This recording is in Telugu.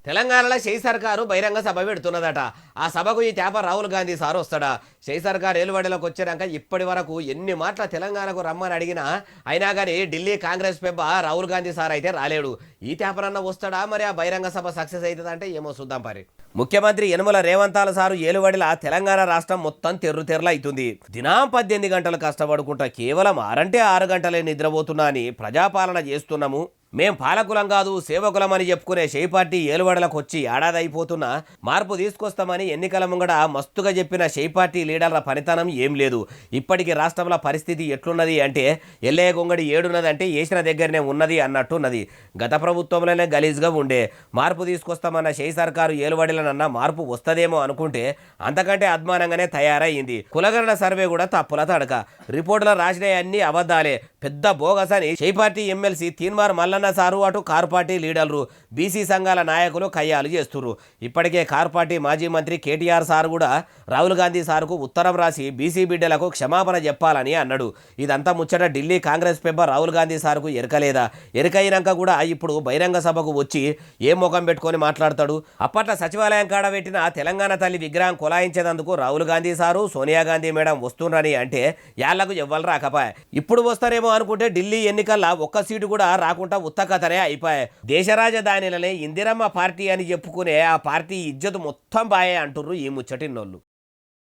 తెలంగాణలో షై సర్కారు బహిరంగ సభ పెడుతున్నదట. ఆ సభకు ఈ తేప రాహుల్ గాంధీ సార్ వస్తాడా? షై సర్కార్ ఏలుబడిలోకి వచ్చాక ఇప్పటి వరకు ఎన్ని మాటల తెలంగాణకు రమ్మని అడిగినా అయినా కానీ ఢిల్లీ కాంగ్రెస్ పెబ్బ రాహుల్ గాంధీ సార్ అయితే రాలేడు. ఈ తేపనన్న వస్తాడా? మరి ఆ బహిరంగ సభ సక్సెస్ అవుతుందంటే ఏమో చూద్దాం పరి. ముఖ్యమంత్రి యనమల రేవంతాల సారు ఏలుబడిలా తెలంగాణ రాష్ట్రం మొత్తం తెర్రు అవుతుంది. దినం 18 గంటలు కష్టపడుకుంటా కేవలం 6 గంటలే నిద్రపోతున్నా అని ప్రజాపాలన చేస్తున్నాము. మేం పాలకులం కాదు సేవకులం అని చెప్పుకునే షై పార్టీ ఏలుబడలకు వచ్చి ఏడాది అయిపోతున్నా మార్పు తీసుకొస్తామని ఎన్నికల ముంగడ మస్తుగా చెప్పిన షై పార్టీ లీడర్ల పనితనం ఏం లేదు. ఇప్పటికీ రాష్ట్రంలో పరిస్థితి ఎట్లున్నది అంటే ఎల్లయ్య గొంగడి ఏడున్నది అంటే వేసిన దగ్గరనే ఉన్నది అన్నట్టున్నది. గత ప్రభుత్వంలోనే గలీజ్గా ఉండే. మార్పు తీసుకొస్తామన్న షై సర్కారు ఏలుబడిలనన్న మార్పు వస్తుందేమో అనుకుంటే అంతకంటే అద్మానంగానే తయారయ్యింది. కులగణన సర్వే కూడా తప్పుల తడక. రిపోర్టులో రాసినవి అన్ని అబద్ధాలే, పెద్ద బోగస్ అని షై party MLC Teenmaar Mallanna sir అటు కారు పార్టీ లీడర్లు బీసీ సంఘాల నాయకులు కయ్యాలు చేస్తున్నారు. ఇప్పటికే కారు పార్టీ మాజీ మంత్రి కేటీఆర్ సార్ కూడా రాహుల్ గాంధీ సార్కు ఉత్తరం రాసి బీసీ బిడ్డలకు క్షమాపణ చెప్పాలని అన్నాడు. ఇదంతా ముచ్చట ఢిల్లీ కాంగ్రెస్ పెబ్బ రాహుల్ గాంధీ సార్కు ఎరకలేదా? ఎరకైనాక కూడా ఇప్పుడు బహిరంగ సభకు వచ్చి ఏం ముఖం పెట్టుకొని మాట్లాడతాడు? అప్పట్లో సచివాలయం కాడ పెట్టిన తెలంగాణ తల్లి విగ్రహం కొలాయించేందుకు రాహుల్ గాంధీ సారు సోనియా గాంధీ మేడం వస్తున్నారని అంటే యాళ్లకు ఎవ్వరు రాకపాయ. ఇప్పుడు వస్తారేమో అనుకుంటే ఢిల్లీ ఎన్నికల్లో ఒక్క సీటు కూడా రాకుండా ఉత్తకథనే అయిపోయాయి. దేశ రాజధానిలనే ఇందిరమ్మ పార్టీ అని చెప్పుకునే ఆ పార్టీ ఇజ్జత్ మొత్తం బాయే అంటుర్రు ఈ ముచ్చటిన్నోళ్ళు.